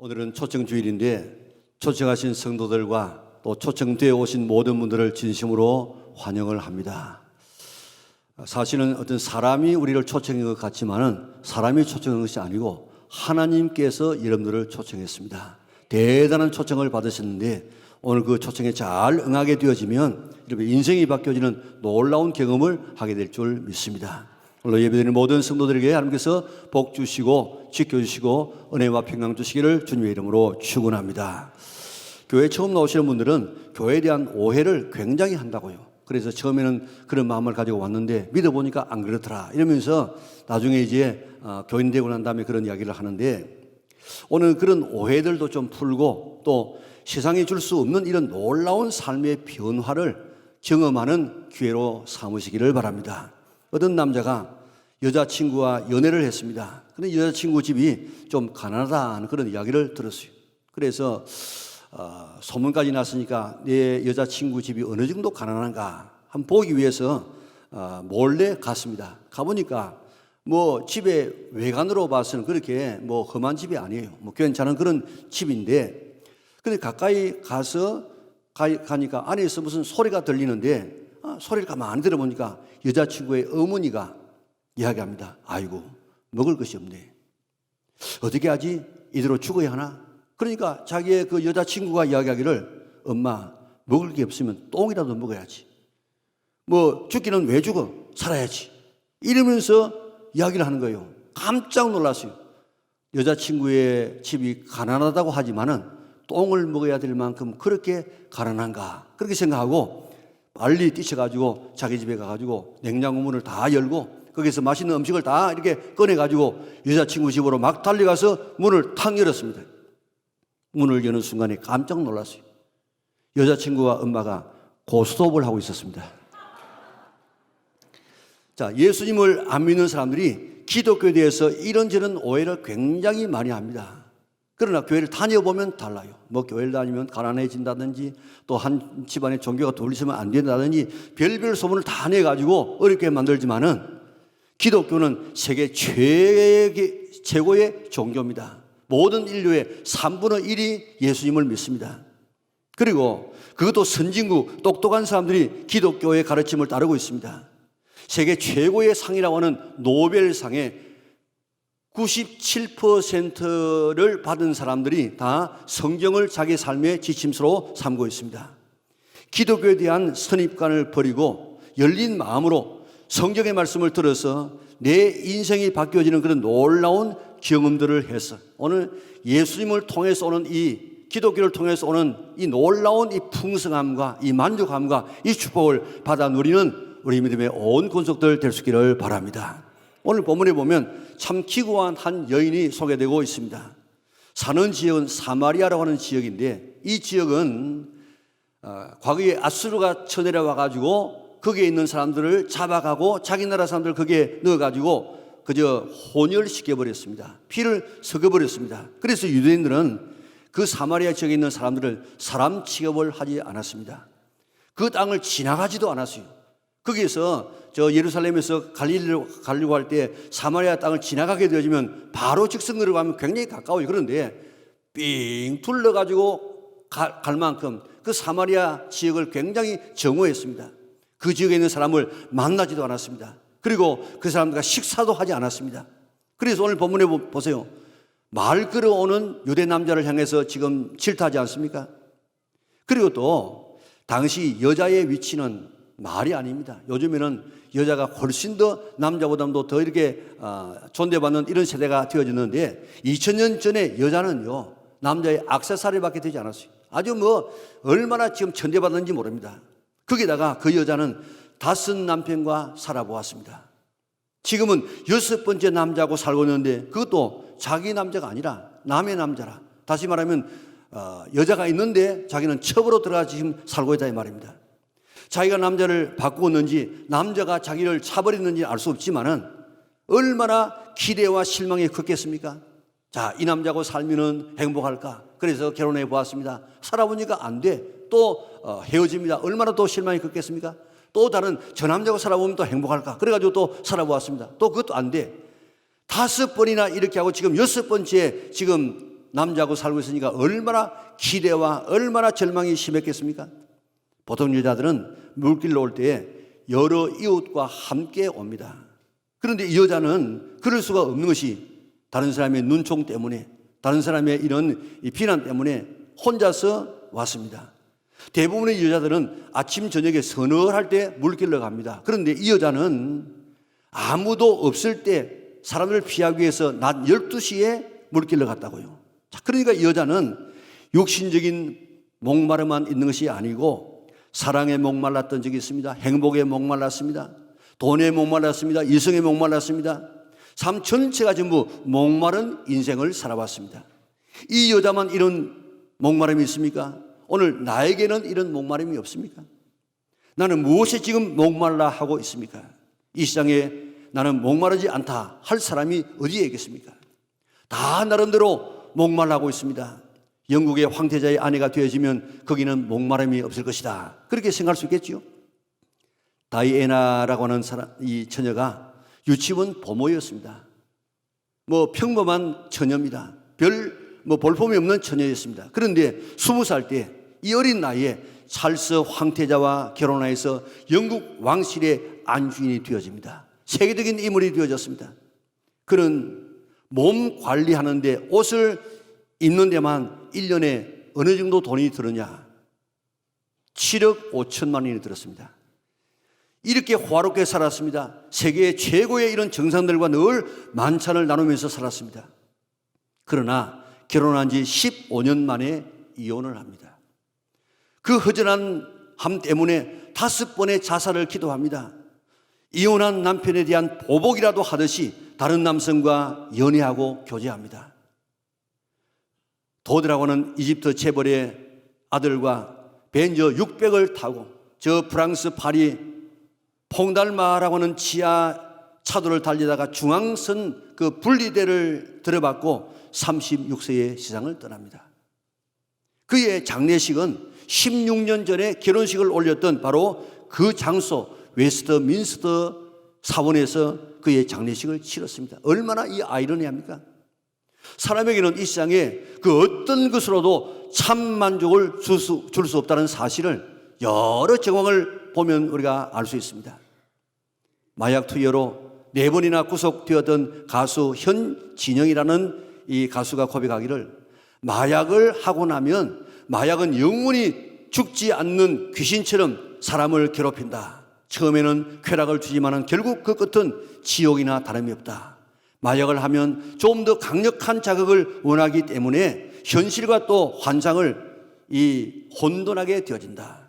오늘은 초청주일인데 초청하신 성도들과 또 초청되어 오신 모든 분들을 진심으로 환영을 합니다. 사실은 어떤 사람이 우리를 초청한 것 같지만은 사람이 초청한 것이 아니고 하나님께서 여러분들을 초청했습니다. 대단한 초청을 받으셨는데 오늘 그 초청에 잘 응하게 되어지면 여러분 인생이 바뀌어지는 놀라운 경험을 하게 될 줄 믿습니다. 오늘 예배드리는 모든 성도들에게 하나님께서 복 주시고 지켜주시고 은혜와 평강 주시기를 주님의 이름으로 축원합니다. 교회 처음 나오시는 분들은 교회에 대한 오해를 굉장히 한다고요. 그래서 처음에는 그런 마음을 가지고 왔는데 믿어보니까 안 그렇더라 이러면서 나중에 이제 교인 되고 난 다음에 그런 이야기를 하는데, 오늘 그런 오해들도 좀 풀고 또 세상에 줄 수 없는 이런 놀라운 삶의 변화를 경험하는 기회로 삼으시기를 바랍니다. 어떤 남자가 여자친구와 연애를 했습니다. 그런데 여자친구 집이 좀 가난하다는 그런 이야기를 들었어요. 그래서 소문까지 났으니까 내 여자친구 집이 어느 정도 가난한가 한번 보기 위해서 몰래 갔습니다. 가보니까 뭐 집에 외관으로 봐서는 그렇게 뭐 험한 집이 아니에요. 뭐 괜찮은 그런 집인데, 근데 가까이 가니까 안에서 무슨 소리가 들리는데 소리를 가만히 들어보니까 여자친구의 어머니가 이야기합니다. 아이고, 먹을 것이 없네. 어떻게 하지? 이대로 죽어야 하나? 그러니까 자기의 그 여자친구가 이야기하기를, 엄마, 먹을 게 없으면 똥이라도 먹어야지. 뭐 죽기는 왜 죽어? 살아야지. 이러면서 이야기를 하는 거예요. 깜짝 놀랐어요. 여자친구의 집이 가난하다고 하지만은 똥을 먹어야 될 만큼 그렇게 가난한가? 그렇게 생각하고 빨리 뛰쳐가지고 자기 집에 가가지고 냉장고 문을 다 열고 거기서 맛있는 음식을 다 이렇게 꺼내가지고 여자친구 집으로 막 달려가서 문을 탁 열었습니다. 문을 여는 순간에 깜짝 놀랐어요. 여자친구와 엄마가 고스톱을 하고 있었습니다. 자, 예수님을 안 믿는 사람들이 기독교에 대해서 이런저런 오해를 굉장히 많이 합니다. 그러나 교회를 다녀보면 달라요. 뭐 교회를 다니면 가난해진다든지 또 한 집안의 종교가 돌리시면 안 된다든지 별별 소문을 다 내가지고 어렵게 만들지만은 기독교는 세계 최고의 종교입니다. 모든 인류의 3분의 1이 예수님을 믿습니다. 그리고 그것도 선진국 똑똑한 사람들이 기독교의 가르침을 따르고 있습니다. 세계 최고의 상이라고 하는 노벨상에 97%를 받은 사람들이 다 성경을 자기 삶의 지침서로 삼고 있습니다. 기독교에 대한 선입관을 버리고 열린 마음으로 성경의 말씀을 들어서 내 인생이 바뀌어지는 그런 놀라운 경험들을 해서 오늘 예수님을 통해서 오는 이 기독교를 통해서 오는 이 놀라운 이 풍성함과 이 만족함과 이 축복을 받아 누리는 우리 믿음의 온 권속들 될 수 있기를 바랍니다. 오늘 본문에 보면 참 기구한 한 여인이 소개되고 있습니다. 사는 지역은 사마리아라고 하는 지역인데, 이 지역은 과거에 아수르가 쳐내려와 가지고 거기에 있는 사람들을 잡아가고 자기 나라 사람들을 거기에 넣어가지고 그저 혼혈시켜버렸습니다. 피를 섞어버렸습니다. 그래서 유대인들은 그 사마리아 지역에 있는 사람들을 사람 취급을 하지 않았습니다. 그 땅을 지나가지도 않았어요. 거기에서 저 예루살렘에서 갈릴리로 가려고 할 때 사마리아 땅을 지나가게 되어지면 바로 직선거리로 가면 굉장히 가까워요. 그런데 삥 둘러가지고 갈 만큼 그 사마리아 지역을 굉장히 정오했습니다. 그 지역에 있는 사람을 만나지도 않았습니다. 그리고 그 사람들과 식사도 하지 않았습니다. 그래서 오늘 본문에 보세요. 말 걸어오는 유대 남자를 향해서 지금 질타하지 않습니까? 그리고 또 당시 여자의 위치는 말이 아닙니다. 요즘에는 여자가 훨씬 더 남자보다도 더 이렇게 존대받는 이런 세대가 되어졌는데 2000년 전에 여자는요 남자의 액세서리밖에 되지 않았어요. 아주 뭐 얼마나 지금 천대받는지 모릅니다. 거기다가 그 여자는 5 남편과 살아보았습니다. 지금은 6번째 남자하고 살고 있는데 그것도 자기 남자가 아니라 남의 남자라. 다시 말하면 여자가 있는데 자기는 첩으로 들어가 지금 살고 있다 이 말입니다. 자기가 남자를 바꾸었는지 남자가 자기를 차버렸는지 알 수 없지만은 얼마나 기대와 실망이 컸겠습니까? 자, 이 남자하고 살면은 행복할까? 그래서 결혼해 보았습니다. 살아보니까 안 돼. 또 헤어집니다. 얼마나 또 실망이 컸겠습니까? 또 다른 저 남자하고 살아보면 또 행복할까? 그래가지고 또 살아보았습니다. 또 그것도 안 돼. 5번이나 이렇게 하고 지금 6번째 지금 남자하고 살고 있으니까 얼마나 기대와 얼마나 절망이 심했겠습니까? 보통 여자들은 물길로 올 때 여러 이웃과 함께 옵니다. 그런데 이 여자는 그럴 수가 없는 것이 다른 사람의 눈총 때문에, 다른 사람의 이런 비난 때문에 혼자서 왔습니다. 대부분의 여자들은 아침 저녁에 서늘할 때 물길로 갑니다. 그런데 이 여자는 아무도 없을 때 사람을 피하기 위해서 낮 12시에 물길로 갔다고요. 자, 그러니까 이 여자는 육신적인 목마름만 있는 것이 아니고 사랑에 목말랐던 적이 있습니다. 행복에 목말랐습니다. 돈에 목말랐습니다. 이성에 목말랐습니다. 삶 전체가 전부 목마른 인생을 살아왔습니다. 이 여자만 이런 목마름이 있습니까? 오늘 나에게는 이런 목마름이 없습니까? 나는 무엇에 지금 목말라 하고 있습니까? 이 시장에 나는 목마르지 않다 할 사람이 어디에 있겠습니까? 다 나름대로 목말라고 있습니다. 영국의 황태자의 아내가 되어지면 거기는 목마름이 없을 것이다, 그렇게 생각할 수 있겠죠. 다이애나라고 하는 이 처녀가 유치원 보모였습니다. 평범한 처녀입니다. 볼품이 없는 처녀였습니다. 그런데 20살 때 이 어린 나이에 찰스 황태자와 결혼하여서 영국 왕실의 안주인이 되어집니다. 세계적인 인물이 되어졌습니다. 그는 몸 관리하는데 옷을 입는 데만 1년에 어느 정도 돈이 들었냐? 7억 5천만 원이 들었습니다. 이렇게 호화롭게 살았습니다. 세계 최고의 이런 정상들과 늘 만찬을 나누면서 살았습니다. 그러나 결혼한 지 15년 만에 이혼을 합니다. 그 허전한 함 때문에 5번의 자살을 기도합니다. 이혼한 남편에 대한 보복이라도 하듯이 다른 남성과 연애하고 교제합니다. 도드라고 하는 이집트 재벌의 아들과 벤저 600을 타고 저 프랑스 파리 퐁달마라고 하는 지하 차도를 달리다가 중앙선 그 분리대를 들어받고 36세에 세상을 떠납니다. 그의 장례식은 16년 전에 결혼식을 올렸던 바로 그 장소 웨스트민스터 사원에서 그의 장례식을 치렀습니다. 얼마나 이 아이러니합니까? 사람에게는 이 세상에 그 어떤 것으로도 참 만족을 줄 수 없다는 사실을 여러 정황을 보면 우리가 알 수 있습니다. 마약 투여로 4번이나 구속되었던 가수 현진영이라는 이 가수가 고백하기를, 마약을 하고 나면 마약은 영원히 죽지 않는 귀신처럼 사람을 괴롭힌다. 처음에는 쾌락을 주지만은 결국 그 끝은 지옥이나 다름이 없다. 마약을 하면 좀 더 강력한 자극을 원하기 때문에 현실과 또 환상을 혼돈하게 되어진다.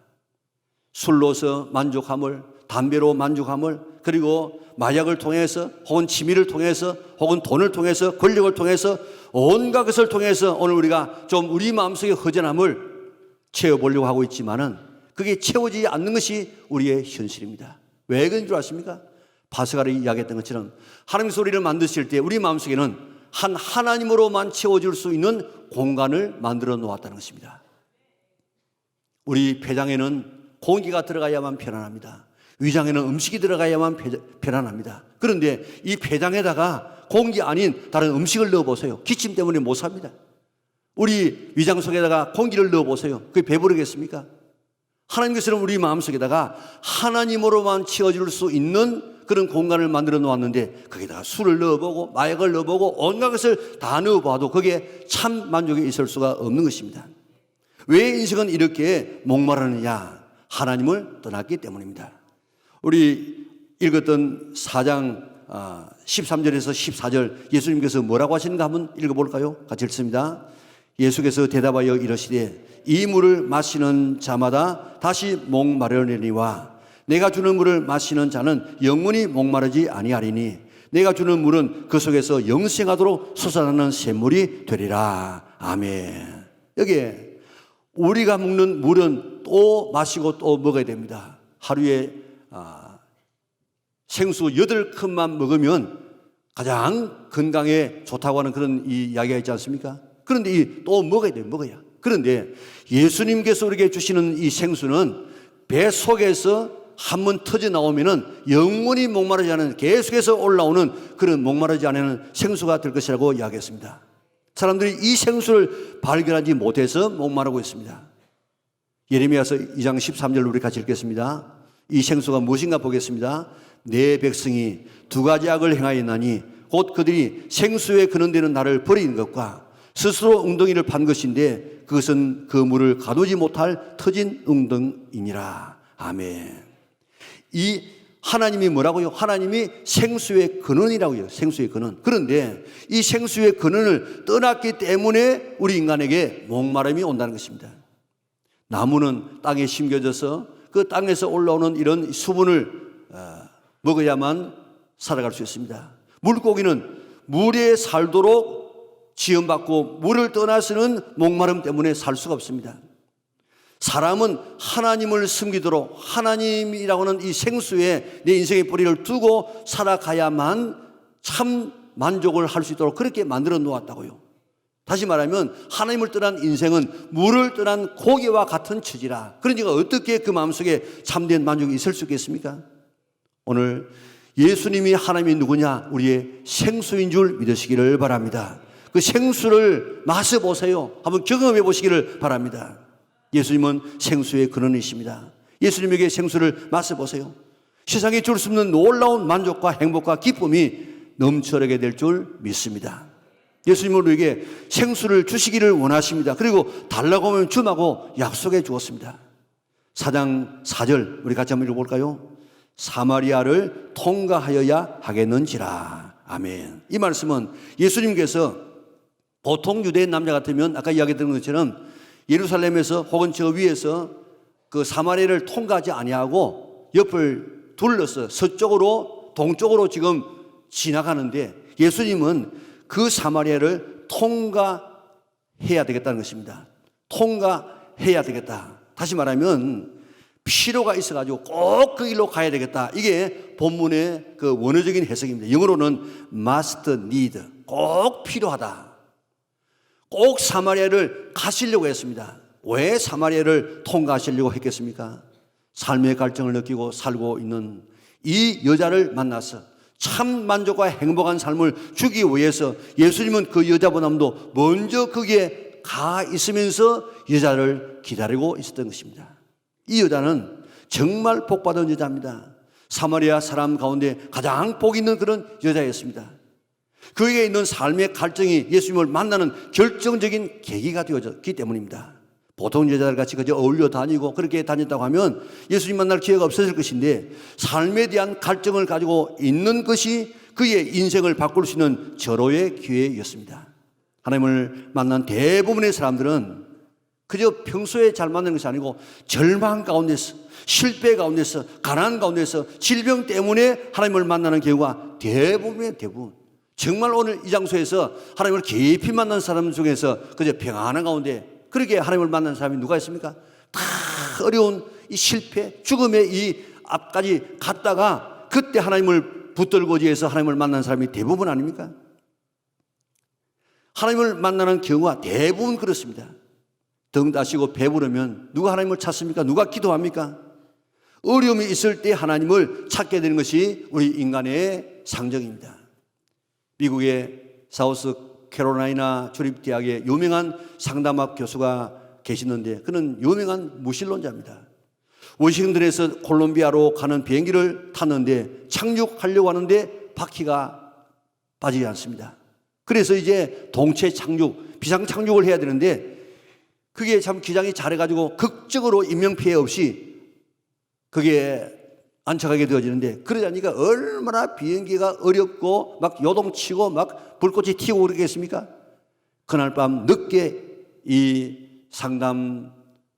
술로서 만족함을, 담배로 만족함을, 그리고 마약을 통해서 혹은 취미를 통해서 혹은 돈을 통해서 권력을 통해서 온갖 것을 통해서 오늘 우리가 좀 우리 마음속의 허전함을 채워보려고 하고 있지만은 그게 채워지지 않는 것이 우리의 현실입니다. 왜 그런 줄 아십니까? 파스칼이 이야기했던 것처럼 하나님의 소리를 만드실 때 우리 마음속에는 한 하나님으로만 채워질 수 있는 공간을 만들어 놓았다는 것입니다. 우리 폐장에는 공기가 들어가야만 편안합니다. 위장에는 음식이 들어가야만 편안합니다. 그런데 이 폐장에다가 공기 아닌 다른 음식을 넣어보세요. 기침 때문에 못 삽니다. 우리 위장 속에다가 공기를 넣어보세요. 그게 배부르겠습니까? 하나님께서는 우리 마음속에다가 하나님으로만 채워질 수 있는 그런 공간을 만들어 놓았는데 거기다가 술을 넣어보고 마약을 넣어보고 온갖 것을 다 넣어봐도 그게 참 만족이 있을 수가 없는 것입니다. 왜 인생은 이렇게 목마르느냐? 하나님을 떠났기 때문입니다. 우리 읽었던 4장 13절에서 14절 예수님께서 뭐라고 하시는가 한번 읽어볼까요? 같이 읽습니다. 예수께서 대답하여 이르시되 이 물을 마시는 자마다 다시 목마르려니와 내가 주는 물을 마시는 자는 영원히 목마르지 아니하리니 내가 주는 물은 그 속에서 영생하도록 솟아나는 샘물이 되리라. 아멘. 여기에 우리가 먹는 물은 또 마시고 또 먹어야 됩니다. 하루에 생수 8컵만 먹으면 가장 건강에 좋다고 하는 그런 이야기가 있지 않습니까? 그런데 또 먹어야 돼요. 먹어야. 그런데 예수님께서 우리에게 주시는 이 생수는 배 속에서 한번 터져 나오면은 영원히 목마르지 않은, 계속해서 올라오는 그런 목마르지 않은 생수가 될 것이라고 이야기했습니다. 사람들이 이 생수를 발견하지 못해서 목마르고 있습니다. 예레미야서 2장 13절 우리 같이 읽겠습니다. 이 생수가 무엇인가 보겠습니다. 내 백성이 두 가지 악을 행하였나니 곧 그들이 생수에 근원되는 나를 버리는 것과 스스로 웅덩이를 판 것인데 그것은 그 물을 가두지 못할 터진 웅덩이니라. 아멘. 이 하나님이 뭐라고요? 하나님이 생수의 근원이라고요. 생수의 근원. 그런데 이 생수의 근원을 떠났기 때문에 우리 인간에게 목마름이 온다는 것입니다. 나무는 땅에 심겨져서 그 땅에서 올라오는 이런 수분을 먹어야만 살아갈 수 있습니다. 물고기는 물에 살도록 지음받고 물을 떠나서는 목마름 때문에 살 수가 없습니다. 사람은 하나님을 숨기도록 하나님이라고 하는 이 생수에 내 인생의 뿌리를 두고 살아가야만 참 만족을 할 수 있도록 그렇게 만들어 놓았다고요. 다시 말하면 하나님을 떠난 인생은 물을 떠난 고기와 같은 처지라. 그러니까 어떻게 그 마음속에 참된 만족이 있을 수 있겠습니까? 오늘 예수님이 하나님이 누구냐? 우리의 생수인 줄 믿으시기를 바랍니다. 그 생수를 마셔보세요. 한번 경험해 보시기를 바랍니다. 예수님은 생수의 근원이십니다. 예수님에게 생수를 마셔보세요. 세상에 줄 수 없는 놀라운 만족과 행복과 기쁨이 넘쳐나게 될 줄 믿습니다. 예수님은 우리에게 생수를 주시기를 원하십니다. 그리고 달라고 하면 주마고 약속해 주었습니다. 4장 4절 우리 같이 한번 읽어볼까요? 사마리아를 통과하여야 하겠는지라. 아멘. 이 말씀은 예수님께서 보통 유대인 남자 같으면 아까 이야기 드린 것처럼 예루살렘에서 혹은 저 위에서 그 사마리아를 통과하지 아니하고 옆을 둘러서 서쪽으로 동쪽으로 지금 지나가는데 예수님은 그 사마리아를 통과해야 되겠다는 것입니다. 통과해야 되겠다. 다시 말하면 필요가 있어가지고 꼭 그 길로 가야 되겠다. 이게 본문의 그 원어적인 해석입니다. 영어로는 must need, 꼭 필요하다. 꼭 사마리아를 가시려고 했습니다. 왜 사마리아를 통과하시려고 했겠습니까? 삶의 갈증을 느끼고 살고 있는 이 여자를 만나서 참 만족과 행복한 삶을 주기 위해서 예수님은 그 여자보다도 먼저 거기에 가 있으면서 여자를 기다리고 있었던 것입니다. 이 여자는 정말 복받은 여자입니다. 사마리아 사람 가운데 가장 복 있는 그런 여자였습니다. 그에게 있는 삶의 갈증이 예수님을 만나는 결정적인 계기가 되었기 때문입니다. 보통 여자들같이 그저 어울려 다니고 그렇게 다녔다고 하면 예수님 만날 기회가 없어질 것인데 삶에 대한 갈증을 가지고 있는 것이 그의 인생을 바꿀 수 있는 절호의 기회였습니다. 하나님을 만난 대부분의 사람들은 그저 평소에 잘 만나는 것이 아니고 절망 가운데서, 실패 가운데서, 가난 가운데서, 질병 때문에 하나님을 만나는 경우가 대부분 정말 오늘 이 장소에서 하나님을 깊이 만난 사람 중에서 그저 평안한 가운데 그렇게 하나님을 만난 사람이 누가 있습니까? 다 어려운 이 실패, 죽음의 이 앞까지 갔다가 그때 하나님을 붙들고지해서 하나님을 만난 사람이 대부분 아닙니까? 하나님을 만나는 경우가 대부분 그렇습니다. 등 다시고 배부르면 누가 하나님을 찾습니까? 누가 기도합니까? 어려움이 있을 때 하나님을 찾게 되는 것이 우리 인간의 상정입니다. 미국의 사우스 캐롤라이나 주립대학의 유명한 상담학 교수가 계시는데 그는 유명한 무신론자입니다. 워싱턴에서 콜롬비아로 가는 비행기를 탔는데 착륙하려고 하는데 바퀴가 빠지지 않습니다. 그래서 이제 동체 착륙, 비상 착륙을 해야 되는데 그게 참 기장이 잘해가지고 극적으로 인명피해 없이 그게 안착하게 되어지는데 그러자니까 얼마나 비행기가 어렵고 막 요동치고 막 불꽃이 튀고 그러겠습니까? 그날 밤 늦게 이 상담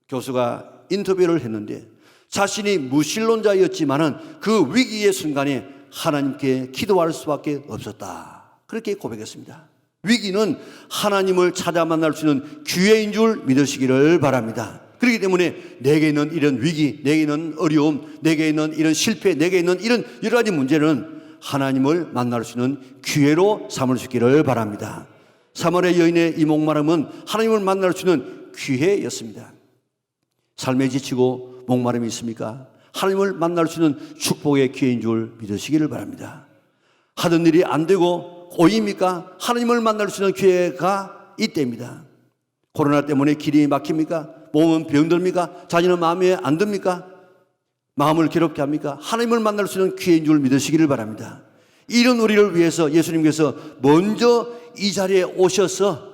교수가 인터뷰를 했는데 자신이 무신론자였지만은 그 위기의 순간에 하나님께 기도할 수밖에 없었다. 그렇게 고백했습니다. 위기는 하나님을 찾아 만날 수 있는 기회인 줄 믿으시기를 바랍니다. 그렇기 때문에 내게 있는 이런 위기, 내게 있는 어려움, 내게 있는 이런 실패, 내게 있는 이런 여러 가지 문제는 하나님을 만날 수 있는 기회로 삼을 수 있기를 바랍니다. 사마리아 여인의 이 목마름은 하나님을 만날 수 있는 기회였습니다. 삶에 지치고 목마름이 있습니까? 하나님을 만날 수 있는 축복의 기회인 줄 믿으시기를 바랍니다. 하던 일이 안 되고 고입니까? 하나님을 만날 수 있는 기회가 이때입니다. 코로나 때문에 길이 막힙니까? 몸은 병듭니까? 자녀는 마음에 안 듭니까? 마음을 괴롭게 합니까? 하나님을 만날 수 있는 기회인 줄 믿으시기를 바랍니다. 이런 우리를 위해서 예수님께서 먼저 이 자리에 오셔서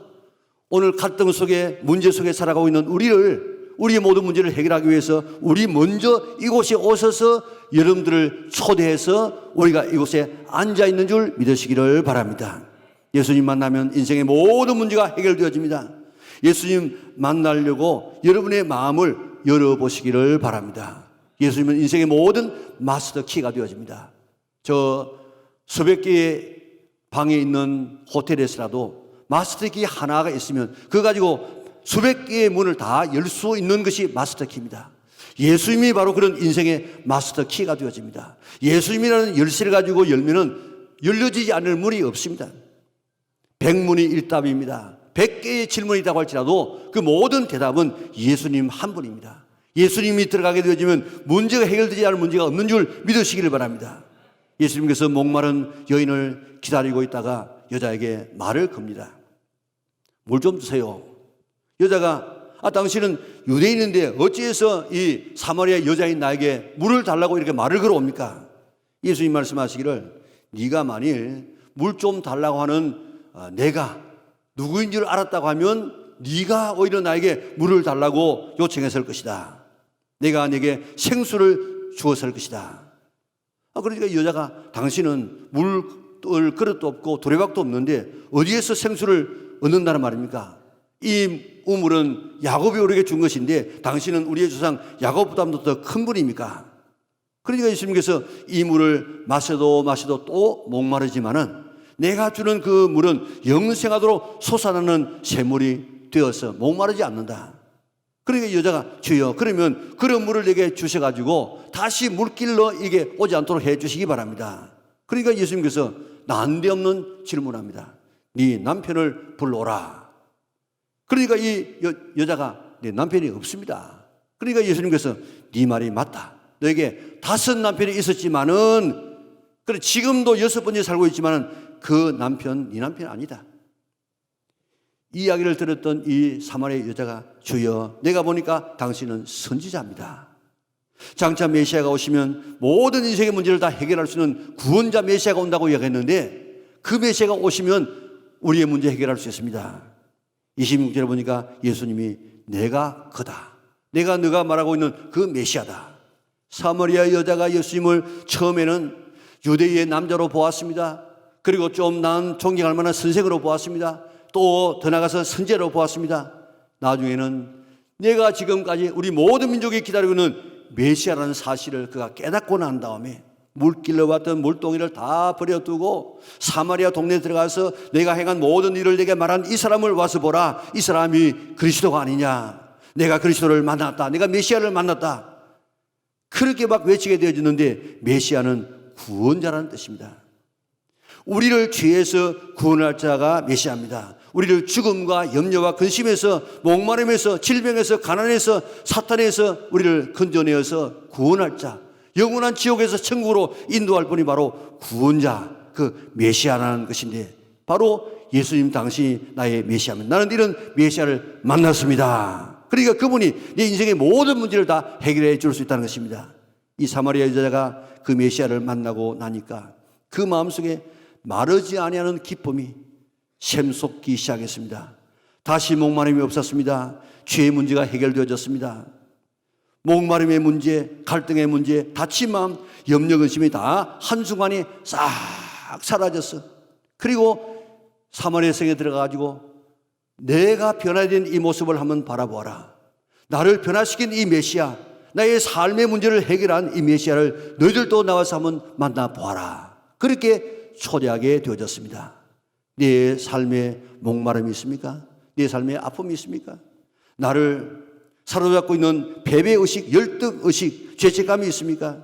오늘 갈등 속에 문제 속에 살아가고 있는 우리의 모든 문제를 해결하기 위해서 우리 먼저 이곳에 오셔서 여러분들을 초대해서 우리가 이곳에 앉아 있는 줄 믿으시기를 바랍니다. 예수님 만나면 인생의 모든 문제가 해결되어집니다. 예수님 만나려고 여러분의 마음을 열어보시기를 바랍니다. 예수님은 인생의 모든 마스터 키가 되어집니다. 저 수백 개의 방에 있는 호텔에서라도 마스터 키 하나가 있으면 그거 가지고 수백 개의 문을 다 열 수 있는 것이 마스터 키입니다. 예수님이 바로 그런 인생의 마스터 키가 되어집니다. 예수님이라는 열쇠를 가지고 열면은 열려지지 않을 문이 없습니다. 100문이 1답입니다. 100개의 질문이 있다고 할지라도 그 모든 대답은 예수님 한 분입니다. 예수님이 들어가게 되어지면 문제가 해결되지 않을 문제가 없는 줄 믿으시기를 바랍니다. 예수님께서 목마른 여인을 기다리고 있다가 여자에게 말을 겁니다. 물 좀 주세요. 여자가 당신은 유대인인데 어찌해서 이 사마리아 여자인 나에게 물을 달라고 이렇게 말을 걸어옵니까? 예수님 말씀하시기를 네가 만일 물 좀 달라고 하는 내가 누구인 줄 알았다고 하면 네가 오히려 나에게 물을 달라고 요청했을 것이다. 내가 네게 생수를 주었을 것이다. 그러니까 여자가 당신은 물 그릇도 없고 두레박도 없는데 어디에서 생수를 얻는다는 말입니까? 이 우물은 야곱이 우리에게 준 것인데 당신은 우리의 조상 야곱보다도 더 큰 분입니까? 그러니까 예수님께서 이 물을 마셔도 또 목마르지만은 내가 주는 그 물은 영생하도록 솟아나는 샘물이 되어서 목마르지 않는다. 그러니까 여자가 주여 그러면 그런 물을 내게 주셔가지고 다시 물길로 이게 오지 않도록 해 주시기 바랍니다. 그러니까 예수님께서 난데없는 질문합니다. 네 남편을 불러오라. 그러니까 이 여자가 내 남편이 없습니다. 그러니까 예수님께서 네 말이 맞다. 너에게 5 남편이 있었지만은 그래 지금도 6번째 살고 있지만은 그 남편 네 남편 아니다. 이 이야기를 들었던 이 사마리아 여자가 주여 내가 보니까 당신은 선지자입니다. 장차 메시아가 오시면 모든 인생의 문제를 다 해결할 수 있는 구원자 메시아가 온다고 이야기했는데 그 메시아가 오시면 우리의 문제 해결할 수 있습니다. 26절에 보니까 예수님이 내가 그다. 내가 너가 말하고 있는 그 메시아다. 사마리아 여자가 예수님을 처음에는 유대인의 남자로 보았습니다. 그리고 좀 나은 존경할 만한 선생으로 보았습니다. 또 더 나가서 선제로 보았습니다. 나중에는 내가 지금까지 우리 모든 민족이 기다리고 있는 메시아라는 사실을 그가 깨닫고 난 다음에 물길로 왔던 물동이를 다 버려두고 사마리아 동네에 들어가서 내가 행한 모든 일을 내게 말한 이 사람을 와서 보라. 이 사람이 그리스도가 아니냐. 내가 그리스도를 만났다. 내가 메시아를 만났다. 그렇게 막 외치게 되어지는데 메시아는 구원자라는 뜻입니다. 우리를 죄에서 구원할 자가 메시아입니다. 우리를 죽음과 염려와 근심에서 목마름에서 질병에서 가난에서 사탄에서 우리를 건져내어서 구원할 자, 영원한 지옥에서 천국으로 인도할 분이 바로 구원자, 그 메시아라는 것인데 바로 예수님 당신이 나의 메시아입니다. 나는 이런 메시아를 만났습니다. 그러니까 그분이 내 인생의 모든 문제를 다 해결해 줄 수 있다는 것입니다. 이 사마리아 여자가 그 메시아를 만나고 나니까 그 마음속에 마르지 아니하는 기쁨이 샘솟기 시작했습니다. 다시 목마름이 없었습니다. 죄의 문제가 해결되어졌습니다. 목마름의 문제, 갈등의 문제, 다친 마음, 염려, 근심이 다 한순간에 싹 사라졌어. 그리고 사마리아 성에 들어가가지고 내가 변화된 이 모습을 한번 바라보아라. 나를 변화시킨 이 메시아, 나의 삶의 문제를 해결한 이 메시아를 너희들도 나와서 한번 만나보아라. 그렇게 초대하게 되어졌습니다. 네 삶에 목마름이 있습니까? 네 삶에 아픔이 있습니까? 나를 사로잡고 있는 패배의식, 열등의식, 죄책감이 있습니까?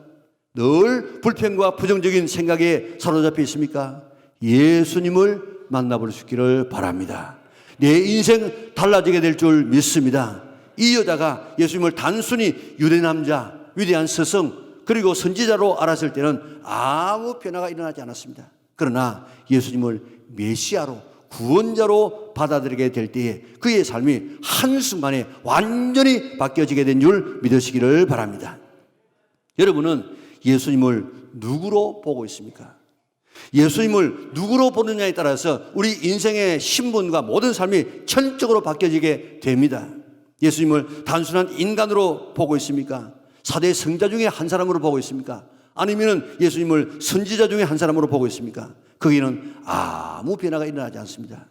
늘 불평과 부정적인 생각에 사로잡혀 있습니까? 예수님을 만나볼 수 있기를 바랍니다. 내 인생 달라지게 될 줄 믿습니다. 이 여자가 예수님을 단순히 유대 남자, 위대한 스승, 그리고 선지자로 알았을 때는 아무 변화가 일어나지 않았습니다. 그러나 예수님을 메시아로 구원자로 받아들이게 될 때에 그의 삶이 한순간에 완전히 바뀌어지게 된 줄 믿으시기를 바랍니다. 여러분은 예수님을 누구로 보고 있습니까? 예수님을 누구로 보느냐에 따라서 우리 인생의 신분과 모든 삶이 전적으로 바뀌어지게 됩니다. 예수님을 단순한 인간으로 보고 있습니까? 4대 성자 중에 한 사람으로 보고 있습니까? 아니면 예수님을 선지자 중에 한 사람으로 보고 있습니까? 거기는 아무 변화가 일어나지 않습니다.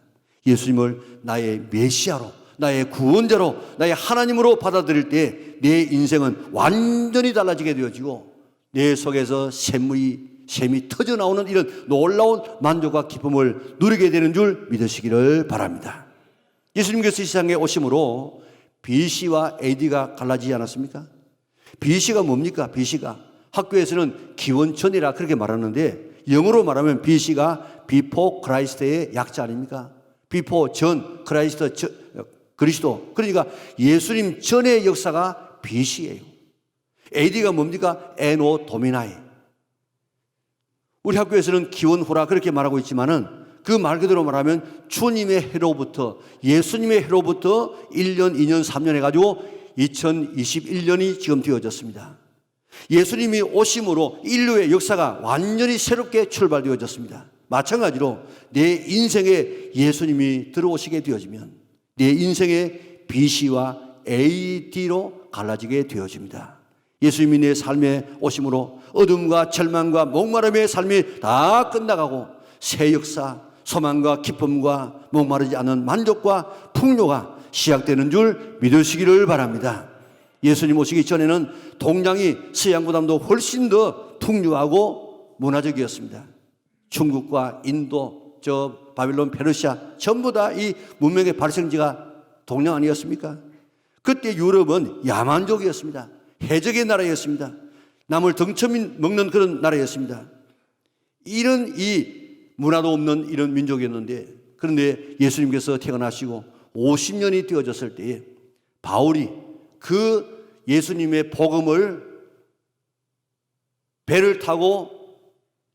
예수님을 나의 메시아로, 나의 구원자로, 나의 하나님으로 받아들일 때 내 인생은 완전히 달라지게 되어지고 내 속에서 샘이 터져나오는 이런 놀라운 만족과 기쁨을 누리게 되는 줄 믿으시기를 바랍니다. 예수님께서 이 세상에 오심으로 BC와 AD가 갈라지지 않았습니까? BC가 뭡니까? BC가 학교에서는 기원전이라 그렇게 말하는데 영어로 말하면 BC가 Before Christ의 약자 아닙니까? Before 전, Christ 그리스도. 그러니까 예수님 전의 역사가 BC예요. AD가 뭡니까? Anno Domini. 우리 학교에서는 기원후라 그렇게 말하고 있지만은 그 말 그대로 말하면 주님의 해로부터, 예수님의 해로부터 1년, 2년, 3년 해가지고 2021년이 지금 되어졌습니다. 예수님이 오심으로 인류의 역사가 완전히 새롭게 출발되어졌습니다. 마찬가지로 내 인생에 예수님이 들어오시게 되어지면 내 인생의 BC와 AD로 갈라지게 되어집니다. 예수님이 내 삶에 오심으로 어둠과 절망과 목마름의 삶이 다 끝나가고 새 역사, 소망과 기쁨과 목마르지 않은 만족과 풍요가 시작되는 줄 믿으시기를 바랍니다. 예수님 오시기 전에는 동양이 서양보다도 훨씬 더 풍요하고 문화적이었습니다. 중국과 인도, 바빌론, 페르시아 전부 다 이 문명의 발생지가 동양 아니었습니까? 그때 유럽은 야만족이었습니다. 해적의 나라였습니다. 남을 덩쳐미 먹는 그런 나라였습니다. 이런 이 문화도 없는 이런 민족이었는데, 그런데 예수님께서 태어나시고 50년이 되어졌을 때에 바울이 그 예수님의 복음을 배를 타고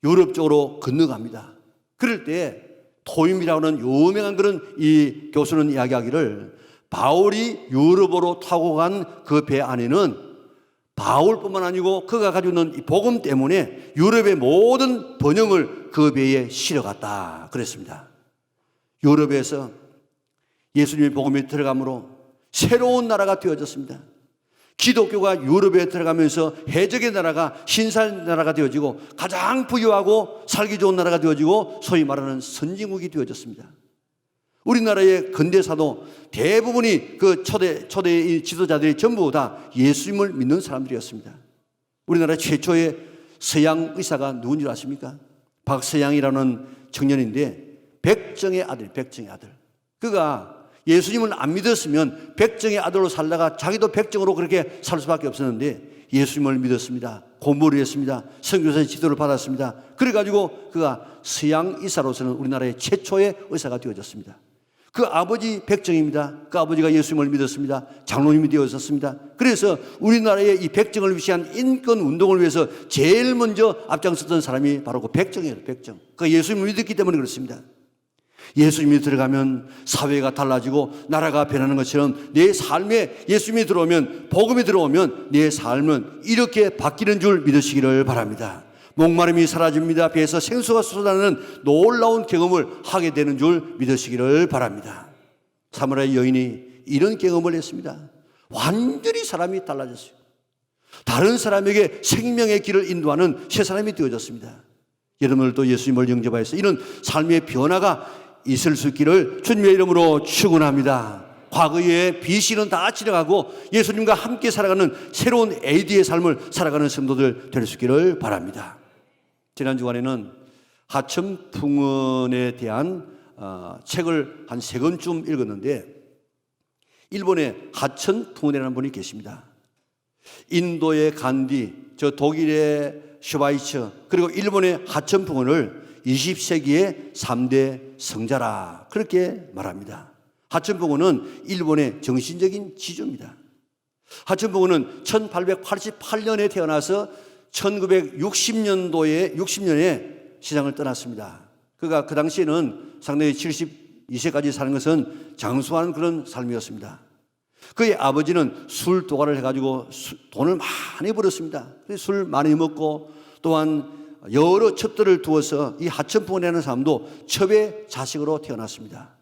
유럽 쪽으로 건너갑니다. 그럴 때 토임이라고 하는 유명한 그런 이 교수는 이야기하기를 바울이 유럽으로 타고 간 그 배 안에는 바울뿐만 아니고 그가 가지고 있는 이 복음 때문에 유럽의 모든 번영을 그 배에 실어갔다 그랬습니다. 유럽에서 예수님의 복음이 들어감으로 새로운 나라가 되어졌습니다. 기독교가 유럽에 들어가면서 해적의 나라가 신사의 나라가 되어지고 가장 부유하고 살기 좋은 나라가 되어지고 소위 말하는 선진국이 되어졌습니다. 우리나라의 근대사도 대부분이 그 초대 지도자들이 전부 다 예수님을 믿는 사람들이었습니다. 우리나라 최초의 서양 의사가 누군지 아십니까? 박서양이라는 청년인데 백정의 아들. 그가 예수님을 안 믿었으면 백정의 아들로 살다가 자기도 백정으로 그렇게 살 수밖에 없었는데 예수님을 믿었습니다. 공부를 했습니다. 선교사의 지도를 받았습니다. 그래가지고 그가 서양 의사로서는 우리나라의 최초의 의사가 되어졌습니다. 그 아버지 백정입니다. 그 아버지가 예수님을 믿었습니다. 장로님이 되었었습니다. 그래서 우리나라의 이 백정을 위한 인권 운동을 위해서 제일 먼저 앞장섰던 사람이 바로 그 백정이에요. 백정. 그 예수님을 믿었기 때문에 그렇습니다. 예수님이 들어가면 사회가 달라지고 나라가 변하는 것처럼 내 삶에 예수님이 들어오면, 복음이 들어오면 내 삶은 이렇게 바뀌는 줄 믿으시기를 바랍니다. 목마름이 사라집니다. 배에서 생수가 쏟아나는 놀라운 경험을 하게 되는 줄 믿으시기를 바랍니다. 사마리아 여인이 이런 경험을 했습니다. 완전히 사람이 달라졌어요. 다른 사람에게 생명의 길을 인도하는 새 사람이 되어졌습니다. 여러분들도 예수님을 영접하여서 이런 삶의 변화가 있을 수 있기를 주님의 이름으로 축원합니다. 과거의 BC는 다 지나가고 예수님과 함께 살아가는 새로운 AD의 삶을 살아가는 성도들 될 수 있기를 바랍니다. 지난 주간에는 하천풍원에 대한 책을 한 3권쯤 읽었는데, 일본의 하천풍원이라는 분이 계십니다. 인도의 간디, 독일의 슈바이처, 그리고 일본의 하천풍원을 20세기의 3대 성자라 그렇게 말합니다. 하천풍원은 일본의 정신적인 지주입니다. 하천풍원은 1888년에 태어나서 1960년에 시장을 떠났습니다. 그가 그 당시에는 상당히 70 72세까지 사는 것은 장수하는 그런 삶이었습니다. 그의 아버지는 술 도가를 해가지고 돈을 많이 벌었습니다. 술 많이 먹고 또한 여러 첩들을 두어서 이 하천풍원이라는 사람도 첩의 자식으로 태어났습니다.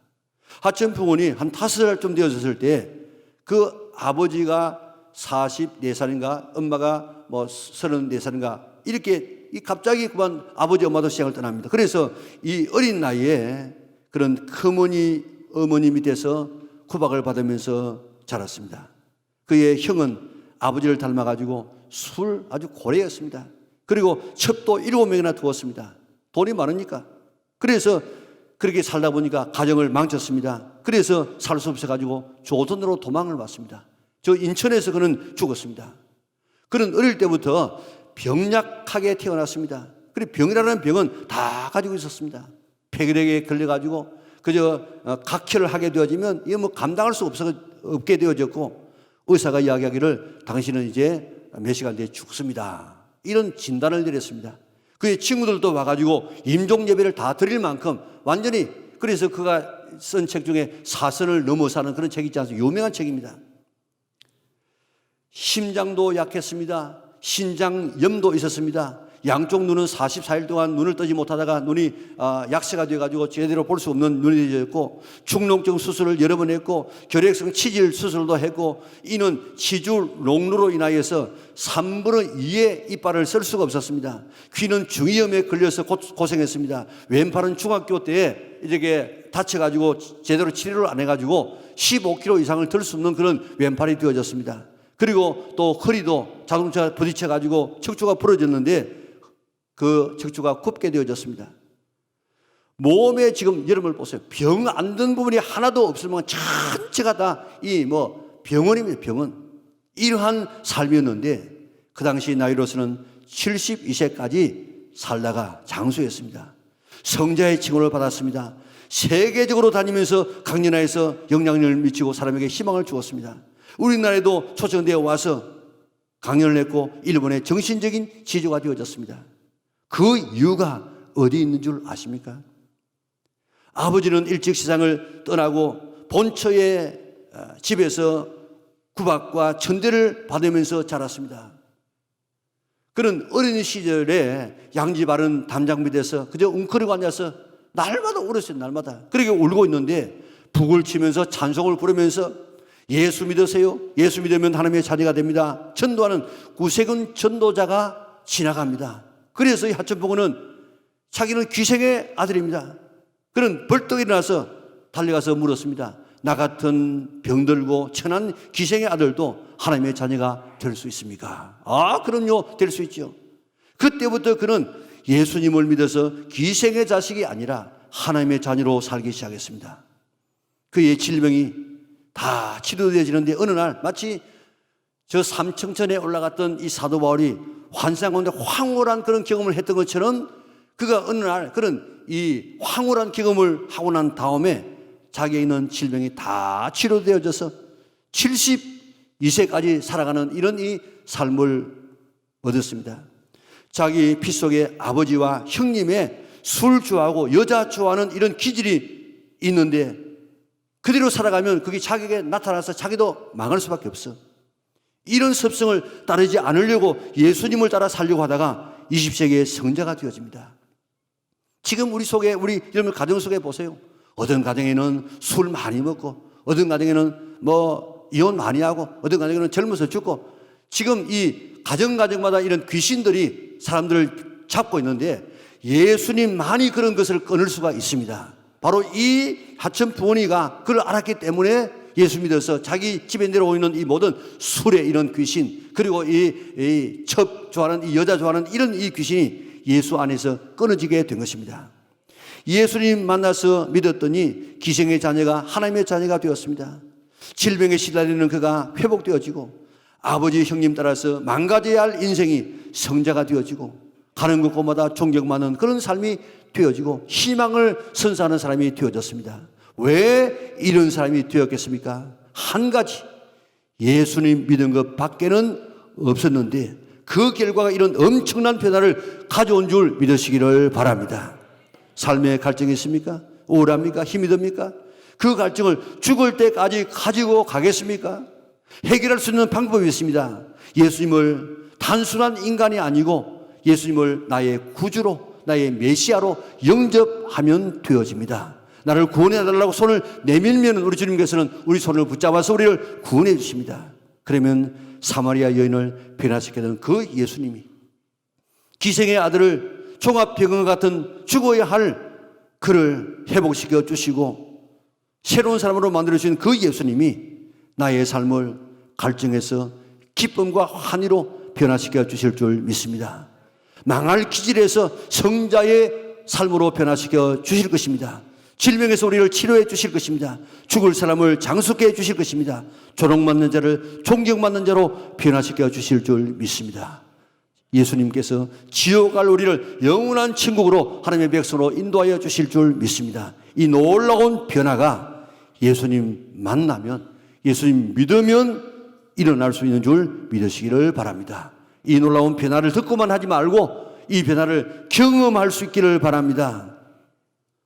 하천풍원이 한 5살쯤 되어졌을 때 그 아버지가 44살인가 엄마가 뭐 34살인가 이렇게 갑자기 그만 아버지 엄마도 시장을 떠납니다. 그래서 이 어린 나이에 그런 큰어머니 어머니 밑에서 구박을 받으면서 자랐습니다. 그의 형은 아버지를 닮아가지고 술 아주 고래였습니다. 그리고 첩도 7명이나 두었습니다. 돈이 많으니까. 그래서 그렇게 살다 보니까 가정을 망쳤습니다. 그래서 살 수 없어가지고 조선으로 도망을 왔습니다. 저 인천에서 그는 죽었습니다. 그는 어릴 때부터 병약하게 태어났습니다. 그리고 병이라는 병은 다 가지고 있었습니다. 폐결핵에 걸려가지고 그저 각혈을 하게 되어지면 이게 뭐 감당할 수 없게 되어졌고 의사가 이야기하기를 당신은 이제 몇 시간 뒤에 죽습니다. 이런 진단을 내렸습니다. 그의 친구들도 와가지고 임종 예배를 다 드릴 만큼 완전히 그래서 그가 쓴 책 중에 사선을 넘어 사는 그런 책이 있지 않습니까? 유명한 책입니다. 심장도 약했습니다. 신장염도 있었습니다. 양쪽 눈은 44일 동안 눈을 뜨지 못하다가 눈이 약세가 되어가지고 제대로 볼 수 없는 눈이 되었고 축농증 수술을 여러 번 했고 결핵성 치질 수술도 했고 이는 치주 롱루로 인하여서 3분의 2의 이빨을 쓸 수가 없었습니다. 귀는 중이염에 걸려서 고생했습니다. 왼팔은 중학교 때에 이렇게 다쳐가지고 제대로 치료를 안 해가지고 15kg 이상을 들 수 없는 그런 왼팔이 되어졌습니다. 그리고 또 허리도 자동차 부딪혀가지고 척추가 부러졌는데 그 척추가 굽게 되어졌습니다. 몸에 지금 여러분을 보세요. 병 안 든 부분이 하나도 없을 만큼 전체가 다 이 병원입니다. 병원. 이러한 삶이었는데 그 당시 나이로서는 72세까지 살다가 장수했습니다. 성자의 칭호를 받았습니다. 세계적으로 다니면서 강연회에서 영향력을 미치고 사람에게 희망을 주었습니다. 우리나라에도 초청되어 와서 강연을 했고 일본의 정신적인 지주가 되어졌습니다. 그 이유가 어디 있는 줄 아십니까? 아버지는 일찍 세상을 떠나고 본처의 집에서 구박과 천대를 받으면서 자랐습니다. 그는 어린 시절에 양지 바른 담장 밑에서 그저 웅크리고 앉아서 날마다 울었어요. 날마다. 그렇게 울고 있는데 북을 치면서 찬송을 부르면서 예수 믿으세요. 예수 믿으면 하나님의 자녀가 됩니다. 전도하는 구세군 전도자가 지나갑니다. 그래서 이 하천풍원은 자기는 귀생의 아들입니다. 그는 벌떡 일어나서 달려가서 물었습니다. 나 같은 병들고 천한 귀생의 아들도 하나님의 자녀가 될 수 있습니까? 아, 그럼요. 될 수 있죠. 그때부터 그는 예수님을 믿어서 귀생의 자식이 아니라 하나님의 자녀로 살기 시작했습니다. 그의 질병이 다 치료되어지는데 어느 날 마치 저 삼청천에 올라갔던 이 사도 바울이 환상 가운데 황홀한 그런 경험을 했던 것처럼 그가 어느 날 그런 이 황홀한 경험을 하고 난 다음에 자기에 있는 질병이 다 치료되어져서 72세까지 살아가는 이런 이 삶을 얻었습니다. 자기 피 속에 아버지와 형님의 술 좋아하고 여자 좋아하는 이런 기질이 있는데 그대로 살아가면 그게 자기에게 나타나서 자기도 망할 수밖에 없어. 이런 습성을 따르지 않으려고 예수님을 따라 살려고 하다가 20세기의 성자가 되어집니다. 지금 우리 속에 우리 여러분 가정 속에 보세요. 어떤 가정에는 술 많이 먹고 어떤 가정에는 이혼 많이 하고 어떤 가정에는 젊어서 죽고 지금 이 가정마다 이런 귀신들이 사람들을 잡고 있는데 예수님만이 그런 것을 끊을 수가 있습니다. 바로 이 하천부원이가 그걸 알았기 때문에 예수 믿어서 자기 집에 내려오는 이 모든 술의 이런 귀신 그리고 이 첩 좋아하는 이 여자 좋아하는 이런 이 귀신이 예수 안에서 끊어지게 된 것입니다. 예수님 만나서 믿었더니 기생의 자녀가 하나님의 자녀가 되었습니다. 질병에 시달리는 그가 회복되어지고 아버지 형님 따라서 망가져야 할 인생이 성자가 되어지고 가는 곳곳마다 존경받는 그런 삶이 되어지고 희망을 선사하는 사람이 되어졌습니다. 왜 이런 사람이 되었겠습니까? 한 가지 예수님 믿은 것 밖에는 없었는데 그 결과가 이런 엄청난 변화를 가져온 줄 믿으시기를 바랍니다. 삶의 갈증이 있습니까? 우울합니까? 힘이 듭니까? 그 갈증을 죽을 때까지 가지고 가겠습니까? 해결할 수 있는 방법이 있습니다. 예수님을 단순한 인간이 아니고 예수님을 나의 구주로, 나의 메시아로 영접하면 되어집니다. 나를 구원해달라고 손을 내밀면 우리 주님께서는 우리 손을 붙잡아서 우리를 구원해 주십니다. 그러면 사마리아 여인을 변화시키던 그 예수님이 기생의 아들을 종합병원 같은 죽어야 할 그를 회복시켜 주시고 새로운 사람으로 만들어주신 그 예수님이 나의 삶을 갈증해서 기쁨과 환희로 변화시켜 주실 줄 믿습니다. 망할 기질에서 성자의 삶으로 변화시켜 주실 것입니다. 질병에서 우리를 치료해 주실 것입니다. 죽을 사람을 장수케 해 주실 것입니다. 조롱받는 자를 존경받는 자로 변화시켜 주실 줄 믿습니다. 예수님께서 지옥 갈 우리를 영원한 천국으로 하나님의 백성으로 인도하여 주실 줄 믿습니다. 이 놀라운 변화가 예수님 만나면, 예수님 믿으면 일어날 수 있는 줄 믿으시기를 바랍니다. 이 놀라운 변화를 듣고만 하지 말고 이 변화를 경험할 수 있기를 바랍니다.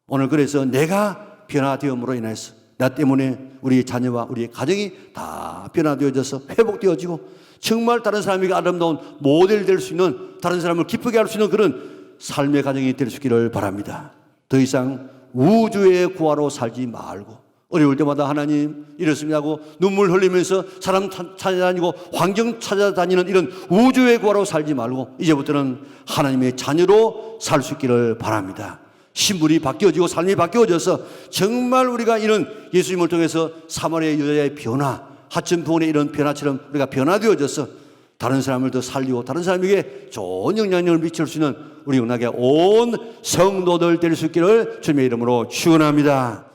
오늘 그래서 내가 변화되음으로 인해서 나 때문에 우리 자녀와 우리 가정이 다 변화되어져서 회복되어지고 정말 다른 사람에게 아름다운 모델 될 수 있는, 다른 사람을 기쁘게 할 수 있는 그런 삶의 가정이 될 수 있기를 바랍니다. 더 이상 우주의 구하로 살지 말고 어려울 때마다 하나님 이렇습니다 하고 눈물 흘리면서 사람 찾아다니고 환경 찾아다니는 이런 우주의 구하로 살지 말고 이제부터는 하나님의 자녀로 살 수 있기를 바랍니다. 신분이 바뀌어지고 삶이 바뀌어져서 정말 우리가 이런 예수님을 통해서 사마리아 여자의 변화, 하천부원의 이런 변화처럼 우리가 변화되어져서 다른 사람을 더 살리고 다른 사람에게 좋은 영향력을 미칠 수 있는 우리 영락의 온 성도들 될 수 있기를 주님의 이름으로 축원합니다.